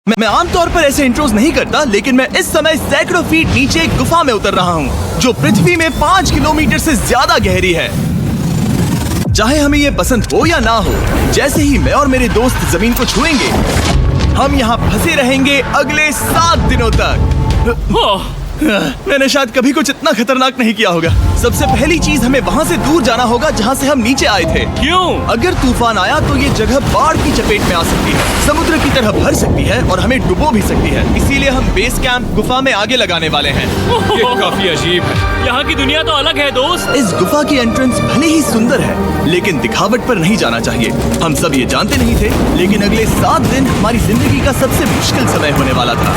मैं आमतौर पर ऐसे इंट्रोज नहीं करता, लेकिन मैं इस समय सैकड़ों फीट नीचे एक गुफा में उतर रहा हूँ जो पृथ्वी में 5 किलोमीटर से ज्यादा गहरी है। चाहे हमें ये पसंद हो या ना हो, जैसे ही मैं और मेरे दोस्त जमीन को छुएंगे, हम यहाँ फंसे रहेंगे अगले 7 दिनों तक। मैंने शायद कभी कुछ इतना खतरनाक नहीं किया होगा। सबसे पहली चीज, हमें वहाँ से दूर जाना होगा जहाँ से हम नीचे आए थे। क्यों? अगर तूफान आया तो ये जगह बाढ़ की चपेट में आ सकती है, समुद्र की तरह भर सकती है और हमें डुबो भी सकती है। इसीलिए हम बेस कैंप गुफा में आगे लगाने वाले हैं। ये काफी अजीब है। यहाँ की दुनिया तो अलग है दोस्त। इस गुफा की एंट्रेंस भले ही सुंदर है, लेकिन दिखावट पर नहीं जाना चाहिए। हम सब ये जानते नहीं थे, लेकिन अगले 7 दिन हमारी जिंदगी का सबसे मुश्किल समय होने वाला था।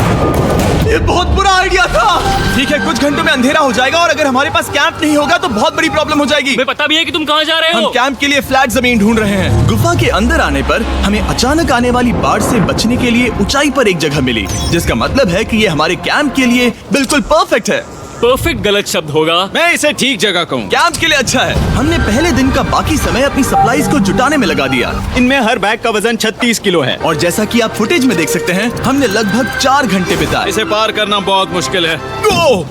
ये बहुत बुरा आइडिया था। ठीक है, कुछ घंटों में अंधेरा हो जाएगा और अगर हमारे पास कैंप नहीं होगा तो बहुत बड़ी प्रॉब्लम हो जाएगी। हमें पता भी है कि तुम कहाँ जा रहे हो। हम कैंप के लिए फ्लैट जमीन ढूंढ रहे हैं। गुफा के अंदर आने पर हमें अचानक आने वाली बाढ़ से बचने के लिए ऊंचाई पर एक जगह मिली, जिसका मतलब है कि ये हमारे कैंप के लिए बिल्कुल परफेक्ट है। परफेक्ट गलत शब्द होगा। मैं इसे ठीक जगह कहूँ। कैंप के लिए अच्छा है। हमने पहले दिन का बाकी समय अपनी सप्लाईज को जुटाने में लगा दिया। इनमें हर बैग का वजन 36 किलो है। और जैसा कि आप फुटेज में देख सकते हैं, हमने लगभग 4 घंटे बिताए। इसे पार करना बहुत मुश्किल है।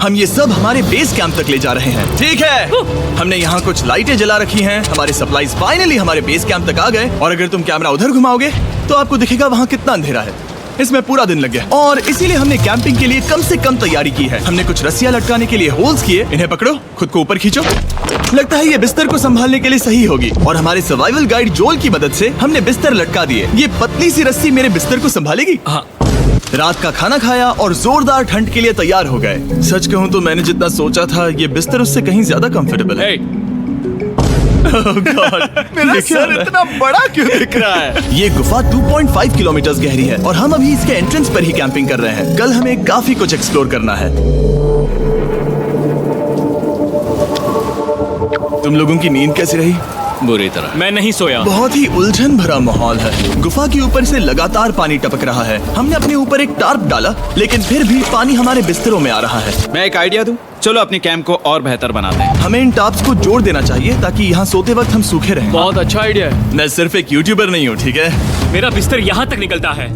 हम ये सब हमारे बेस कैंप तक ले जा रहे हैं। ठीक है, हमने यहाँ कुछ लाइटें जला रखी हैं। हमारे सप्लाईज फाइनली हमारे बेस कैंप तक आ गए। और अगर तुम कैमरा उधर घुमाओगे तो आपको दिखेगा वहाँ कितना अंधेरा है। इसमें पूरा दिन लग गया और इसीलिए हमने कैंपिंग के लिए कम से कम तैयारी की है। हमने कुछ रस्सियां लटकाने के लिए होल्स किए। इन्हें पकड़ो, खुद को ऊपर खींचो। लगता है ये बिस्तर को संभालने के लिए सही होगी। और हमारे सर्वाइवल गाइड जोल की मदद से हमने बिस्तर लटका दिए। ये पतली सी रस्सी मेरे बिस्तर को संभालेगी। हाँ। रात का खाना खाया और जोरदार ठंड के लिए तैयार हो गए। सच कहूँ तो मैंने जितना सोचा था, ये बिस्तर उससे कहीं ज्यादा कंफर्टेबल है। Oh God, मेरा सर इतना बड़ा क्यों दिख रहा है? ये गुफा 2.5 किलोमीटर गहरी है और हम अभी इसके एंट्रेंस पर ही कैंपिंग कर रहे हैं। कल हमें काफी कुछ एक्सप्लोर करना है। तुम लोगों की नींद कैसी रही? बुरी तरह। मैं नहीं सोया। बहुत ही उलझन भरा माहौल है। गुफा के ऊपर से लगातार पानी टपक रहा है। हमने अपने ऊपर एक टार्प डाला, लेकिन फिर भी पानी हमारे बिस्तरों में आ रहा है। मैं एक आइडिया दूं? चलो अपने कैंप को और बेहतर बनाते हैं। हमें इन टार्प्स को जोड़ देना चाहिए ताकि यहाँ सोते वक्त हम सूखे रहें। बहुत अच्छा आइडिया है। मैं सिर्फ एक यूट्यूबर नहीं हूँ, ठीक है? मेरा बिस्तर यहाँ तक निकलता है।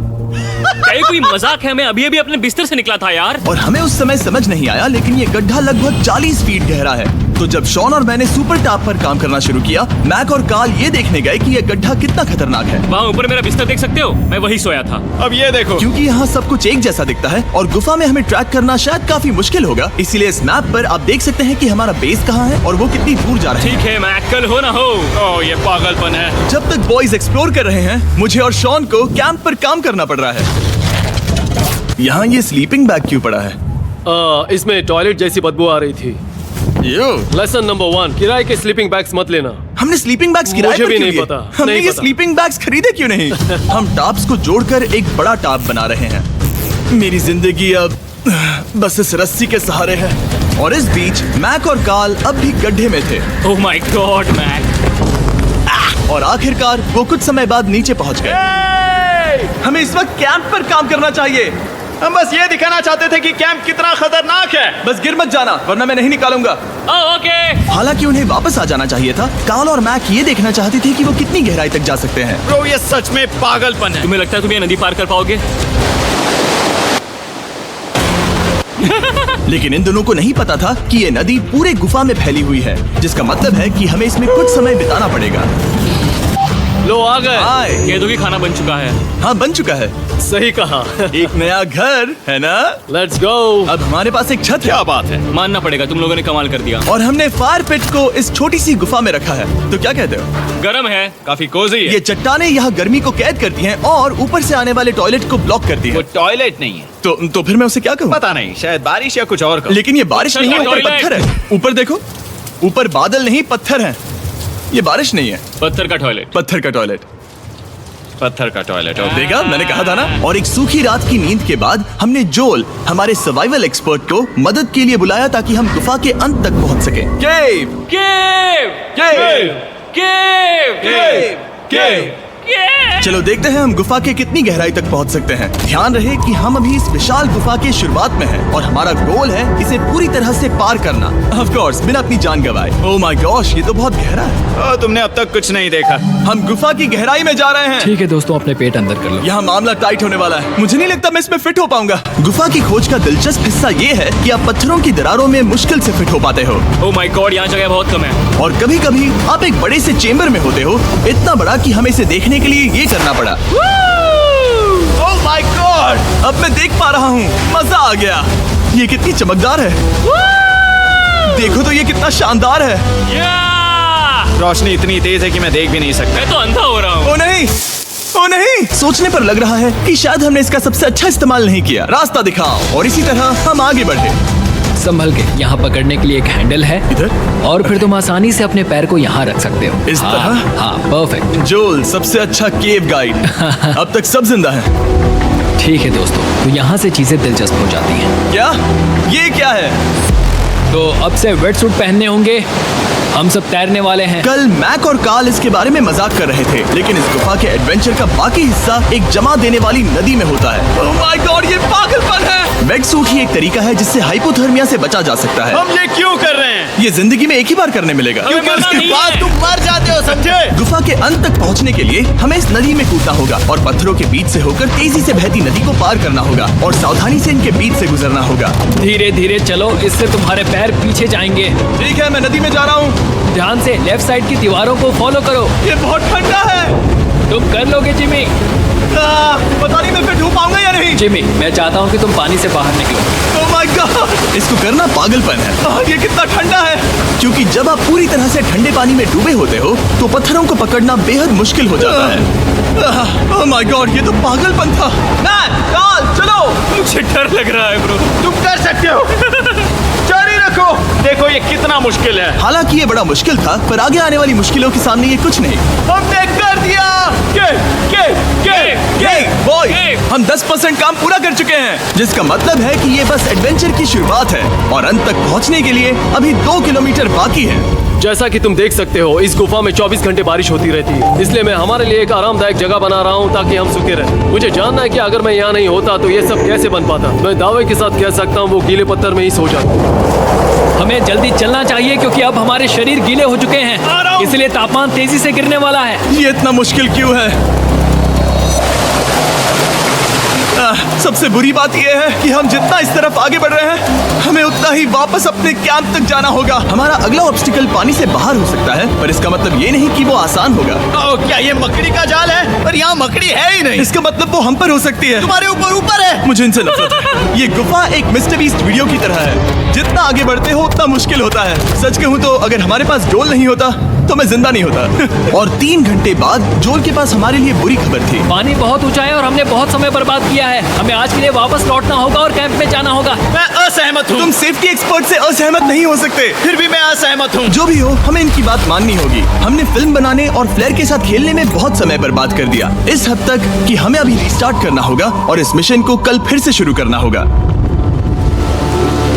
क्या ये कोई मजाक है? मैं अभी अभी अपने बिस्तर से निकला था यार। और हमें उस समय समझ नहीं आया, लेकिन ये गड्ढा लगभग 40 फीट गहरा है। तो जब शॉन और मैंने सुपर टॉप पर काम करना शुरू किया, मैक और कार्ल ये देखने गए कि ये गड्ढा कितना खतरनाक है। वहाँ ऊपर मेरा बिस्तर देख सकते हो? मैं वही सोया था। अब ये देखो। क्योंकि यहाँ सब कुछ एक जैसा दिखता है और गुफा में हमें ट्रैक करना शायद काफी मुश्किल होगा, इसीलिए इस मैप पर आप देख सकते हैं कि हमारा बेस कहाँ है और वो कितनी दूर जा रहा है। ठीक है, मैं कल हो ना हो। ओह, ये पागलपन है। जब तक बॉयज एक्सप्लोर कर रहे हैं, मुझे और शॉन को कैंप पर काम करना पड़ रहा है। यहाँ ये स्लीपिंग बैग क्यों पड़ा है? इसमें टॉयलेट जैसी बदबू आ रही थी। लेसन नंबर 1, किराए के स्लीपिंग बैग्स मत लेना। हमने स्लीपिंग बैग्स किराए मुझे पर भी क्यों नहीं लिए? पता, हमने नहीं ये पता। स्लीपिंग बैग्स खरीदे क्यों नहीं? हम टॉप्स को जोड़कर एक बड़ा टॉप बना रहे हैं। मेरी जिंदगी अब बस इस रस्सी के सहारे है। और इस बीच मैक और कार्ल अब भी गड्ढे में थे। Oh my God Mac. और आखिरकार वो कुछ समय बाद नीचे पहुंच गए। हमें इस वक्त कैंप पर काम करना चाहिए। हम बस ये दिखाना चाहते थे कि कैंप कितना खतरनाक है। बस गिर मत जाना, वरना मैं नहीं निकालूंगा। ओके। हालांकि उन्हें वापस आ जाना चाहिए था। कार्ल और मैक ये देखना चाहते थे कि वो कितनी गहराई तक जा सकते हैं। ब्रो, ये सच में पागलपन है। तुम्हें लगता है तुम ये नदी पार कर पाओगे? लेकिन इन दोनों को नहीं पता था कि ये नदी पूरे गुफा में फैली हुई है, जिसका मतलब है कि हमें इसमें कुछ समय बिताना पड़ेगा। लो आ गए। हाय। केदू की खाना बन चुका है। हाँ, बन चुका है। सही कहा। एक नया घर है ना? Let's go. अब हमारे पास एक छत है। क्या बात है। मानना पड़ेगा, तुम लोगों ने कमाल कर दिया। और हमने फायर पिट को इस छोटी सी गुफा में रखा है। तो क्या कहते हो? गरम है। काफी कोजी है। ये चट्टानें यहाँ गर्मी को कैद करती हैं और ऊपर से आने वाले टॉयलेट को ब्लॉक करती वो हैं। टॉयलेट नहीं है। तो फिर मैं उसे क्या कहूँ? पता नहीं, शायद बारिश या कुछ और का। लेकिन ये बारिश नहीं है, ऊपर टॉयलेट। पत्थर है। ऊपर देखो, ऊपर बादल नहीं पत्थर है। ये बारिश नहीं है, पत्थर का टॉयलेट। पत्थर का टॉयलेट। पत्थर का टॉयलेट। देखा, मैंने कहा था ना। और एक सूखी रात की नींद के बाद हमने जोल, हमारे सर्वाइवल एक्सपर्ट को मदद के लिए बुलाया ताकि हम गुफा के अंत तक पहुंच सके। केव, केव, केव, केव, केव, केव, चलो देखते हैं हम गुफा के कितनी गहराई तक पहुंच सकते हैं। ध्यान रहे कि हम अभी इस विशाल गुफा के शुरुआत में हैं और हमारा गोल है इसे पूरी तरह से पार करना। ऑफ कोर्स बिना अपनी जान गंवाए। ओह माय गॉश, ये तो बहुत गहरा है। तुमने अब तक कुछ नहीं देखा। हम गुफा की गहराई में जा रहे हैं। ठीक है दोस्तों, अपने पेट अंदर कर लो। यहाँ मामला टाइट होने वाला है। मुझे नहीं लगता मैं इसमें फिट हो पाऊंगा। गुफा की खोज का दिलचस्प हिस्सा ये है कि आप पत्थरों की दरारों में मुश्किल से फिट हो पाते हो ओह माय गॉड, यहाँ जगह बहुत कम है। और कभी कभी आप एक बड़े से चेम्बर में होते हो, इतना बड़ा कि हमें इसे देखने के लिए ये करना पड़ा। ओह माय गॉड, अब मैं देख पा रहा हूँ, मजा आ गया। ये कितनी चमकदार है। देखो तो ये कितना शानदार है। रोशनी इतनी तेज है कि मैं देख भी नहीं सकता। मैं तो अंधा हो रहा हूँ। ओ नहीं, ओ नहीं, सोचने पर लग रहा है कि शायद हमने इसका सबसे अच्छा इस्तेमाल नहीं किया। रास्ता दिखाओ। और इसी तरह हम आगे बढ़े। संभल के, यहाँ पकड़ने के लिए एक हैंडल है इधर? और फिर तुम आसानी से अपने पैर को यहाँ रख सकते हो। इस हाँ, तरह? हाँ, परफेक्ट। जोल, सबसे अच्छा केव गाइड। अब तक सब जिंदा हैं। ठीक है दोस्तों, तो यहाँ से चीजें दिलचस्प हो जाती हैं। क्या? ये क्या है? तो अब से वेट सूट पहनने होंगे। हम सब तैरने वाले हैं। कल मैक और कार्ल इसके बारे में मजाक कर रहे थे, लेकिन इस गुफा के एडवेंचर का बाकी हिस्सा एक जमा देने वाली नदी में होता है। ओह माय गॉड, ये पागलपन है। वेट सूट ही एक तरीका है जिससे हाइपोथर्मिया से बचा जा सकता है। हम ये क्यों कर रहे हैं? ये जिंदगी में एक ही बार करने मिलेगा, क्योंकि उसके बाद तुम मर जाते हो, समझे? गुफा के अंत तक पहुंचने के लिए हमें इस नदी में कूदना होगा और पत्थरों के बीच से होकर तेजी से बहती नदी को पार करना होगा और सावधानी से इनके बीच से गुजरना होगा। धीरे धीरे चलो, इससे तुम्हारे पैर पीछे जाएंगे। ठीक है, मैं नदी में जा रहा हूँ। ध्यान से लेफ्ट साइड की दीवारों को फॉलो करो। ये बहुत ठंडा है। तुम कर लोगे जिमी। पता नहीं मैं फिट हो पाऊंगा या नहीं। जिमी, मैं चाहता हूँ कि तुम पानी से बाहर निकलो। ओह माय गॉड, इसको करना पागलपन है। ये कितना ठंडा है। क्योंकि जब आप पूरी तरह से ठंडे पानी में डूबे होते हो तो पत्थरों को पकड़ना बेहद मुश्किल हो जाता है। ओह माय गॉड, ये तो पागलपन था। कार्ल, चलो। मुझे डर लग रहा है ब्रो। तुम कर सकते हो। जारी रखो। देखो ये कितना मुश्किल है। हालांकि ये बड़ा मुश्किल था, पर आगे आने वाली मुश्किलों के सामने ये कुछ नहीं। हमने कर दिया। बॉय, हम 10% काम पूरा कर चुके हैं, जिसका मतलब है कि ये बस एडवेंचर की शुरुआत है और अंत तक पहुंचने के लिए अभी 2 किलोमीटर बाकी है। जैसा कि तुम देख सकते हो, इस गुफा में 24 घंटे बारिश होती रहती है। इसलिए मैं हमारे लिए एक आरामदायक जगह बना रहा हूँ ताकि हम सूखे रहें। मुझे जानना है कि अगर मैं यहाँ नहीं होता तो ये सब कैसे बन पाता। मैं दावे के साथ कह सकता हूँ वो गीले पत्थर में ही सो जाता। हमें जल्दी चलना चाहिए क्योंकि अब हमारे शरीर गीले हो चुके हैं, इसलिए तापमान तेजी से गिरने वाला है। ये इतना मुश्किल क्यों है? सबसे बुरी बात यह है कि हम जितना इस तरफ आगे बढ़ रहे हैं, हमें उतना ही वापस अपने कैंप तक जाना होगा। हमारा अगला ऑब्स्टिकल पानी से बाहर हो सकता है, पर इसका मतलब ये नहीं कि वो आसान होगा। क्या ये मकड़ी का जाल है? पर यहाँ मकड़ी है ही नहीं। इसका मतलब वो हम पर हो सकती है। तुम्हारे ऊपर है। मुझे इनसे नफरत है। ये गुफा एक मिस्टर बीस्ट वीडियो की तरह है। जितना आगे बढ़ते हो उतना मुश्किल होता है। सच कहूँ तो अगर हमारे पास जोल नहीं होता तो मैं जिंदा नहीं होता। और 3 घंटे बाद जोल के पास हमारे लिए बुरी खबर थी। पानी बहुत ऊंचा है और हमने बहुत समय बर्बाद किया है। हमें आज के लिए वापस लौटना होगा और कैंप में जाना होगा। मैं असहमत हूँ। तुम सेफ्टी एक्सपर्ट से असहमत नहीं हो सकते। फिर भी मैं असहमत हूँ। जो भी हो, हमें इनकी बात माननी होगी। हमने फिल्म बनाने और फ्लेयर के साथ खेलने में बहुत समय बर्बाद कर दिया, इस हद तक कि हमें अभी रिस्टार्ट करना होगा और इस मिशन को कल फिर से शुरू करना होगा।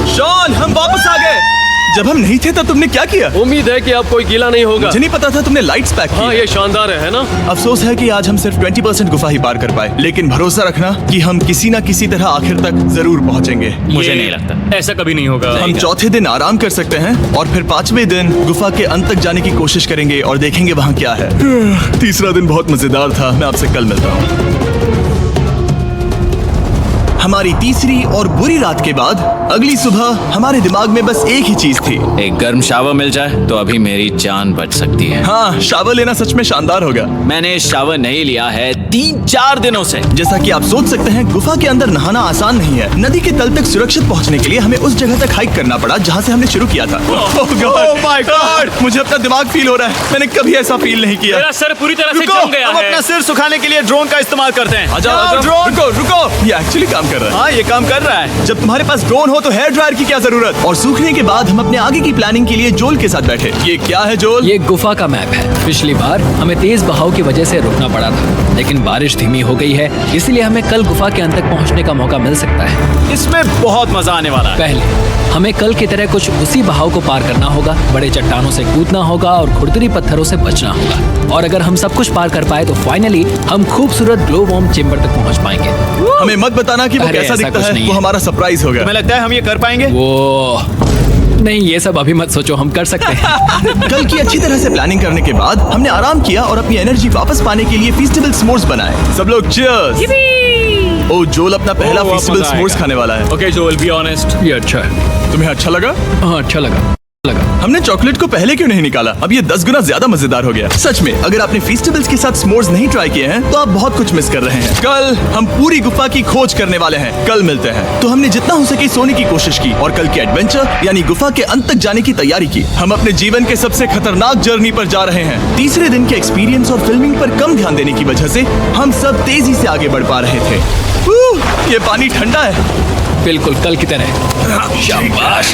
शॉन, हम वापस आ गए। जब हम नहीं थे तब तुमने क्या किया? उम्मीद है कि अब कोई गीला नहीं होगा। मुझे नहीं पता था तुमने लाइट्स पैक की। हाँ, ये शानदार है ना? अफसोस है कि आज हम सिर्फ 20% गुफा ही पार कर पाए, लेकिन भरोसा रखना कि हम किसी न किसी तरह आखिर तक जरूर पहुंचेंगे। मुझे नहीं लगता ऐसा कभी नहीं होगा। हम चौथे दिन आराम कर सकते हैं और फिर 5वें दिन गुफा के अंत तक जाने की कोशिश करेंगे और देखेंगे वहाँ क्या है। तीसरा दिन बहुत मजेदार था। मैं आपसे कल मिलता हूँ। हमारी तीसरी और बुरी रात के बाद अगली सुबह हमारे दिमाग में बस एक ही चीज थी। एक गर्म शावर मिल जाए तो अभी मेरी जान बच सकती है। हाँ, शावर लेना सच में शानदार होगा। मैंने शावर नहीं लिया है 3-4 दिनों से। जैसा कि आप सोच सकते हैं, गुफा के अंदर नहाना आसान नहीं है। नदी के तल तक सुरक्षित पहुंचने के लिए हमें उस जगह तक हाइक करना पड़ा जहां से हमने शुरू किया था। Oh my God! मुझे अपना दिमाग फील हो रहा है। मैंने कभी ऐसा फील नहीं किया। मेरा सर पूरी तरह से रुको, जम गया हम है। अपना सिर सुखाने के लिए ड्रोन का इस्तेमाल करते हैं। आ जाओ, ड्रोन। रुको। ये एक्चुअली काम कर रहा है। हाँ, ये काम कर रहा है। जब तुम्हारे पास ड्रोन हो तो हेयर ड्रायर की क्या जरूरत। और सूखने के बाद हम अपने आगे की प्लानिंग के लिए जोल के साथ बैठे। ये क्या है जोल? ये गुफा का मैप है। पिछली बार हमें तेज बहाव की वजह से रुकना पड़ा था। लेकिन बारिश धीमी हो गई है, इसलिए हमें कल गुफा के अंत तक पहुंचने का मौका मिल सकता है। इसमें बहुत मजा आने वाला है। पहले हमें कल की तरह कुछ उसी बहाव को पार करना होगा, बड़े चट्टानों से कूदना होगा और खुरदरी पत्थरों से बचना होगा। और अगर हम सब कुछ पार कर पाए तो फाइनली हम खूबसूरत ग्लो वॉर्म चेम्बर तक पहुंच पाएंगे। हमें मत बताना कि वो अरे, कैसा ऐसा दिखता कुछ है, नहीं वो है। हमारा सरप्राइज होगा। तुम्हें लगता है हम ये कर पाएंगे? वो नहीं, ये सब अभी मत सोचो, हम कर सकते हैं। कल की अच्छी तरह से प्लानिंग करने के बाद हमने आराम किया और अपनी एनर्जी वापस पाने के लिए फीस्टेबल स्मोर्स बनाए। सब लोग चीयर्स। ओ, जोल अपना पहला बहुत फीस्टेबल मजा स्मोर्स आएगा। खाने वाला है। ओके जोल, बी ऑनेस्ट। ये अच्छा है। तुम्हें अच्छा लगा? हाँ, अच्छा लगा। हमने चॉकलेट को पहले क्यों नहीं निकाला? अब ये 10 गुना ज्यादा मजेदार हो गया। सच में, अगर आपने फीस्टेबल्स के साथ s'mores नहीं ट्राई किए हैं तो आप बहुत कुछ मिस कर रहे हैं। कल हम पूरी गुफा की खोज करने वाले हैं। कल मिलते हैं। तो हमने जितना हो सके सोने की कोशिश की और कल के एडवेंचर यानी गुफा के अंत तक जाने की तैयारी की। हम अपने जीवन के सबसे खतरनाक जर्नी पर जा रहे हैं। तीसरे दिन के एक्सपीरियंस और फिल्मिंग पर कम ध्यान देने की वजह से हम सब तेजी से आगे बढ़ पा रहे थे। ये पानी ठंडा है। बिल्कुल कल की तरह। शाबाश।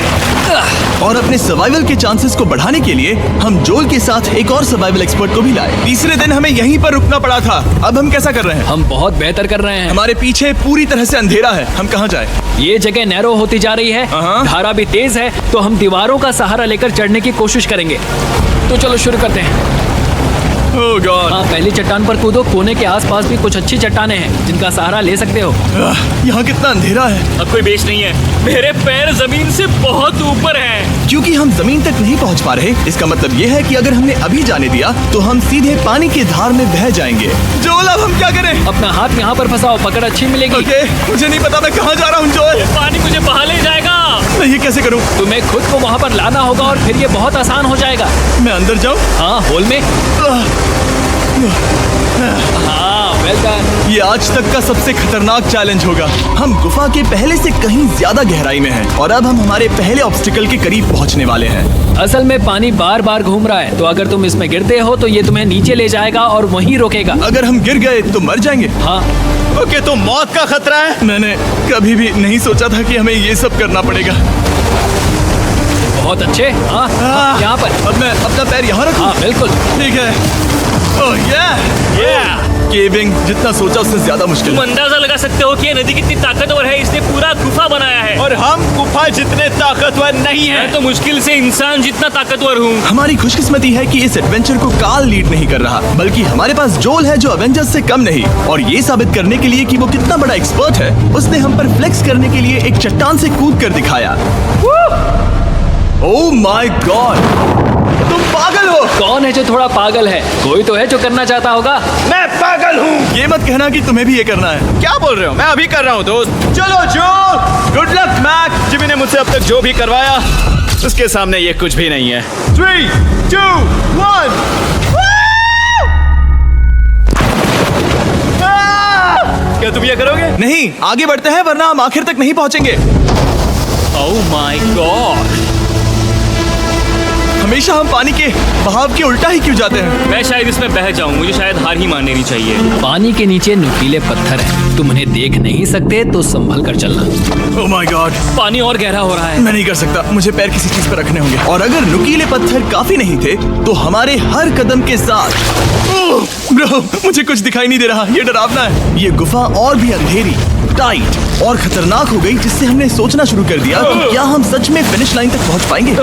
और अपने सर्वाइवल के चांसेस को बढ़ाने के लिए हम जोल के साथ एक और सर्वाइवल एक्सपर्ट को भी लाए। तीसरे दिन हमें यहीं पर रुकना पड़ा था। अब हम कैसा कर रहे हैं? हम बहुत बेहतर कर रहे हैं। हमारे पीछे पूरी तरह से अंधेरा है। हम कहाँ जाएं? ये जगह नैरो होती जा रही है, हाँ। धारा भी तेज है, तो हम दीवारों का सहारा लेकर चढ़ने की कोशिश करेंगे। तो चलो शुरू करते हैं। Oh God! हाँ, पहली चट्टान पर कूदो। कोने के आसपास भी कुछ अच्छी चट्टानें हैं जिनका सहारा ले सकते हो। यहाँ कितना अंधेरा है। अब कोई बेस नहीं है, मेरे पैर जमीन से बहुत ऊपर हैं। क्योंकि हम जमीन तक नहीं पहुँच पा रहे, इसका मतलब ये है कि अगर हमने अभी जाने दिया तो हम सीधे पानी की धार में बह जाएंगे। जोल, अब हम क्या करें? अपना हाथ यहाँ पर फंसाओ, पकड़ अच्छी मिलेगी। ओके, मुझे नहीं पता मैं कहाँ जा रहा हूँ। जोल, पानी मुझे बहा ले जाएगा। मैं ये कैसे करूँ? तुम्हें खुद को वहाँ पर लाना होगा और फिर ये बहुत आसान हो जाएगा। मैं अंदर जाऊँ? हाँ, होल में। हाँ, वेल डन। ये आज तक का सबसे खतरनाक चैलेंज होगा। हम गुफा के पहले से कहीं ज्यादा गहराई में हैं और अब हम हमारे पहले ऑब्स्टिकल के करीब पहुंचने वाले हैं। असल में पानी बार बार घूम रहा है, तो अगर तुम इसमें गिरते हो तो ये तुम्हें नीचे ले जाएगा और वहीं रोकेगा। अगर हम गिर गए तो मर जाएंगे। हाँ, ओके, तो मौत का खतरा है। मैंने कभी भी नहीं सोचा था कि हमें ये सब करना पड़ेगा। बहुत अच्छे। हाँ, हाँ, यहाँ पर। अब मैं अपना पैर यहाँ रखूं? हाँ, बिल्कुल। ठीक है। ओह केविंग जितना सोचा उससे ज्यादा मुश्किल तुम है। अंदाजा लगा सकते हो कि ये नदी कितनी ताकतवर है। इसने पूरा गुफा बनाया है और हम गुफा जितने ताकतवर नहीं मैं है। तो मुश्किल से इंसान जितना ताकतवर हूँ। हमारी खुशकिस्मती है कि इस एडवेंचर को काल लीड नहीं कर रहा, बल्कि हमारे पास जोल है जो अवेंजर्स से कम नहीं। और ये साबित करने के लिए कि वो कितना बड़ा एक्सपर्ट है, उसने हम पर फ्लेक्स करने के लिए एक चट्टान से कूद कर दिखाया। ओह माय गॉड, तुम पागल हो। कौन है जो थोड़ा पागल है? कोई तो है जो करना चाहता होगा। मैं पागल हूँ। ये मत कहना कि तुम्हें भी ये करना है। क्या बोल रहे हो? मैं अभी कर रहा हूँ दोस्त। चलो जो, गुड लक मैक। जिमी ने मुझसे अब तक जो भी करवाया उसके सामने ये कुछ भी नहीं है। 3, 2, 1। क्या तुम ये करोगे? नहीं, आगे बढ़ते हैं वरना हम आखिर तक नहीं पहुंचेंगे। ओह माय गॉड, हमेशा हम पानी के बहाव के उल्टा ही क्यों जाते हैं? मैं शायद इसमें बह जाऊं। मुझे शायद हार ही मान लेनी चाहिए। पानी के नीचे नुकीले पत्थर हैं। तुम उन्हें देख नहीं सकते तो संभल कर चलना। ओह माय गॉड, पानी और गहरा हो रहा है। मैं नहीं कर सकता। मुझे पैर किसी चीज पर रखने होंगे। और अगर नुकीले पत्थर काफी नहीं थे तो हमारे हर कदम के साथ ब्रो, मुझे कुछ दिखाई नहीं दे रहा। ये डरावना है। ये गुफा और भी अंधेरी, टाइट और खतरनाक हो गई, जिससे हमने सोचना शुरू कर दिया कि क्या हम सच में फिनिश लाइन तक पहुंच पाएंगे।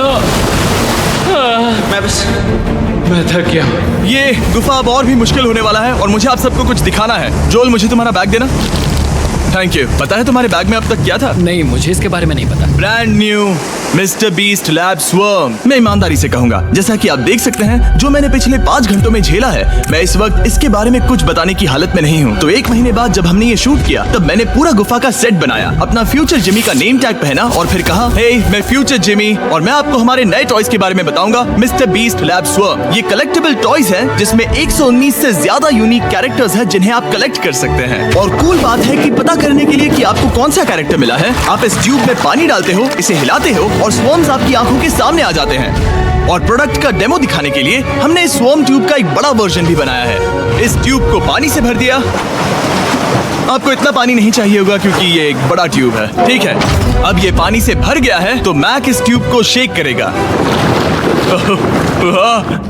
मैं थक गया। ये गुफा अब और भी मुश्किल होने वाला है और मुझे आप सबको कुछ दिखाना है। जोल, मुझे तुम्हारा बैग देना। Thank you. पता है तुम्हारे बैग में अब तक क्या था? नहीं, मुझे इसके बारे में नहीं पता। Brand new mister beast lab swarm. मैं ईमानदारी से कहूंगा, जैसा कि आप देख सकते हैं, जो मैंने पिछले 5 घंटों में झेला है, मैं इस वक्त इसके बारे में कुछ बताने की हालत में नहीं हूँ। तो 1 महीने बाद जब हमने ये शूट किया, तब मैंने पूरा गुफा का सेट बनाया, अपना फ्यूचर जिमी का नेम टैग पहना और फिर कहा, हे मैं फ्यूचर जिमी और मैं आपको हमारे नए टॉयज के बारे में बताऊंगा, मिस्टर बीस्ट लैब स्वर्म। ये कलेक्टेबल टॉयज हैं जिसमें 119 से ज्यादा यूनिक कैरेक्टर्स हैं जिन्हें आप कलेक्ट कर सकते हैं। और कूल बात है कि पता करने के लिए कि आपको कौन सा कैरेक्टर मिला है, आप इस ट्यूब में पानी डालते हो, इसे हिलाते हो और स्वर्म्स आपकी आंखों के सामने आ जाते हैं। और प्रोडक्ट का डेमो दिखाने के लिए हमने इस स्वर्म ट्यूब का एक बड़ा वर्जन भी बनाया है। इस ट्यूब को पानी से भर दिया आपको इतना पानी नहीं चाहिए होगा क्योंकि ये एक बड़ा ट्यूब है। ठीक है, अब ये पानी से भर गया है तो मैक इस ट्यूब को शेक करेगा।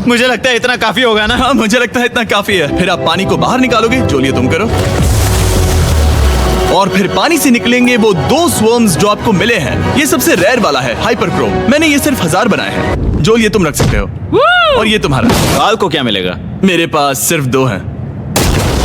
मुझे लगता है इतना काफी होगा ना। हाँ, मुझे लगता है इतना काफी है। फिर आप पानी को बाहर निकालोगे, जो लिए तुम करो। और फिर पानी से निकलेंगे वो 2 स्वर्म्स जो आपको मिले हैं। ये सबसे रेयर वाला है, हाइपरक्रोम। मैंने ये सिर्फ 1000 बनाए हैं। जो ये तुम रख सकते हो। और ये तुम्हारा। काल को क्या मिलेगा? मेरे पास सिर्फ 2 हैं।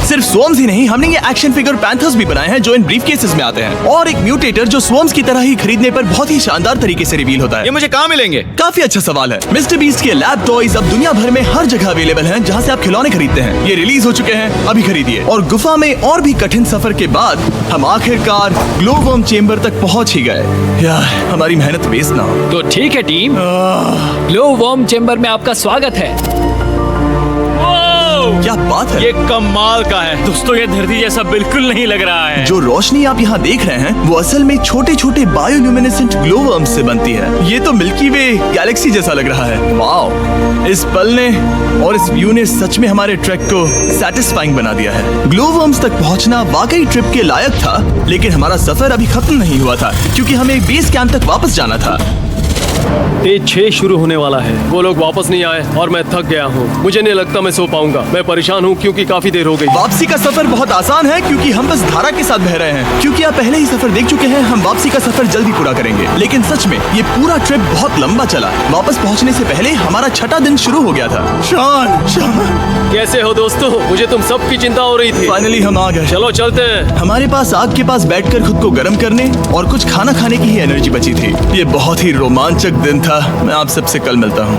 सिर्फ स्वर्म्स ही नहीं, हमने ये एक्शन फिगर पैंथर्स भी बनाए हैं जो इन ब्रीफ केसेस में आते हैं। और एक म्यूटेटर जो स्वर्म्स की तरह ही खरीदने पर बहुत ही शानदार तरीके से रिवील होता है। ये मुझे कहाँ मिलेंगे? काफी अच्छा सवाल है। मिस्टर बीस्ट के लैब टॉयज अब दुनिया भर में हर जगह अवेलेबल हैं जहां से आप खिलौने खरीदते हैं। ये रिलीज हो चुके हैं, अभी खरीदिए। और गुफा में और भी कठिन सफर के बाद हम आखिरकार ग्लोवर्म चेम्बर तक पहुंच ही गए। यार, हमारी मेहनत वेस्ट ना हो। तो ठीक है टीम, ग्लो वर्म चेम्बर में आपका स्वागत है। क्या बात है, ये कमाल का है। दोस्तों, ये धरती जैसा बिल्कुल नहीं लग रहा है। जो रोशनी आप यहाँ देख रहे हैं वो असल में छोटे छोटे बायोल्यूमिनेसेंट ग्लोवर्म्स से बनती है। ये तो मिल्की वे गैलेक्सी जैसा लग रहा है। वाओ, इस पल ने और इस व्यू ने सच में हमारे ट्रैक को सैटिस्फाइंग बना दिया है। ग्लोवर्म्स तक पहुँचना वाकई ट्रिप के लायक था, लेकिन हमारा सफर अभी खत्म नहीं हुआ था क्योंकि हमें बेस कैंप तक वापस जाना था। डे 6 शुरू होने वाला है। वो लोग वापस नहीं आए और मैं थक गया हूँ। मुझे नहीं लगता मैं सो पाऊंगा। मैं परेशान हूँ क्योंकि काफी देर हो गई। वापसी का सफर बहुत आसान है क्योंकि हम बस धारा के साथ बह रहे हैं। क्योंकि आप पहले ही सफर देख चुके हैं, हम वापसी का सफर जल्दी पूरा करेंगे। लेकिन सच में ये पूरा ट्रिप बहुत लंबा चला। वापस पहुंचने से पहले हमारा 6वां दिन शुरू हो गया था। शान, कैसे हो दोस्तों? मुझे तुम सब की चिंता हो रही थी। फाइनली हम आ गए। चलो चलते हैं। हमारे पास आग के पास बैठकर खुद को गर्म करने और कुछ खाना खाने की ही एनर्जी बची थी। ये बहुत ही रोमांचक दिन था। मैं आप सबसे कल मिलता हूँ,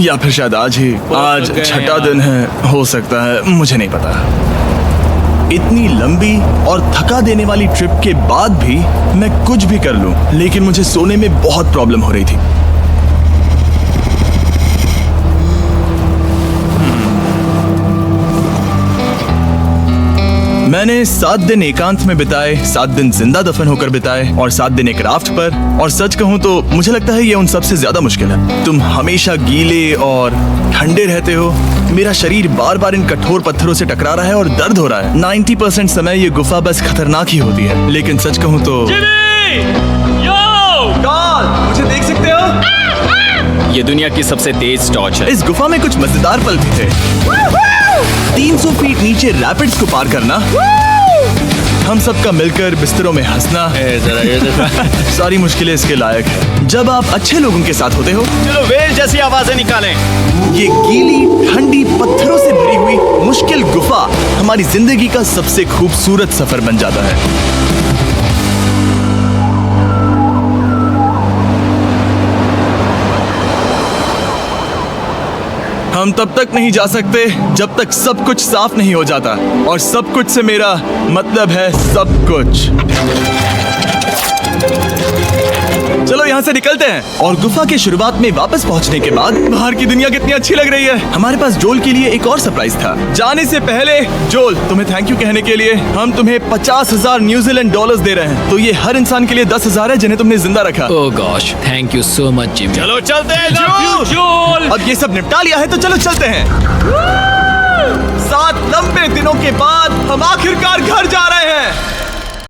या फिर शायद आज ही। आज 6वां दिन है, हो सकता है, मुझे नहीं पता। इतनी लंबी और थका देने वाली ट्रिप के बाद भी मैं कुछ भी कर लूं, लेकिन मुझे सोने में बहुत प्रॉब्लम हो रही थी। मैंने 7 दिन एकांत में बिताए, 7 दिन जिंदा दफन होकर बिताए और 7 दिन एक राफ्ट पर। और सच कहूं तो मुझे लगता है ये उन सबसे ज्यादा मुश्किल है। तुम हमेशा गीले और ठंडे रहते हो। मेरा शरीर बार बार इन कठोर पत्थरों से टकरा रहा है और दर्द हो रहा है। 90% समय ये गुफा बस खतरनाक ही होती है। लेकिन सच कहूं तो मुझे देख सकते हो, ये दुनिया की सबसे तेज टॉर्च है। इस गुफा में कुछ मजेदार पल भी थे। 300 फीट नीचे रैपिड्स को पार करना, हम सबका मिलकर बिस्तरों में हंसना, सारी मुश्किलें इसके लायक है जब आप अच्छे लोगों के साथ होते हो। चलो वेल जैसी आवाजें निकालें। ये गीली ठंडी पत्थरों से भरी हुई मुश्किल गुफा हमारी जिंदगी का सबसे खूबसूरत सफर बन जाता है। हम तब तक नहीं जा सकते जब तक सब कुछ साफ नहीं हो जाता। और सब कुछ से मेरा मतलब है सब कुछ। चलो यहाँ से निकलते हैं। और गुफा के शुरुआत में वापस पहुँचने के बाद बाहर की दुनिया कितनी अच्छी लग रही है। हमारे पास जोल के लिए एक और सरप्राइज था। जाने से पहले जोल, तुम्हें थैंक यू कहने के लिए हम तुम्हें 50,000 न्यूजीलैंड डॉलर्स दे रहे हैं। तो ये हर इंसान के लिए 10,000 है जिन्हें तुमने जिंदा रखा। Oh gosh, thank you so much Jimmy. चलो चलते हैं जोल। जोल, अब ये सब निपटा लिया है तो चलो चलते हैं। 7 लंबे दिनों के बाद हम आखिरकार घर जा रहे हैं।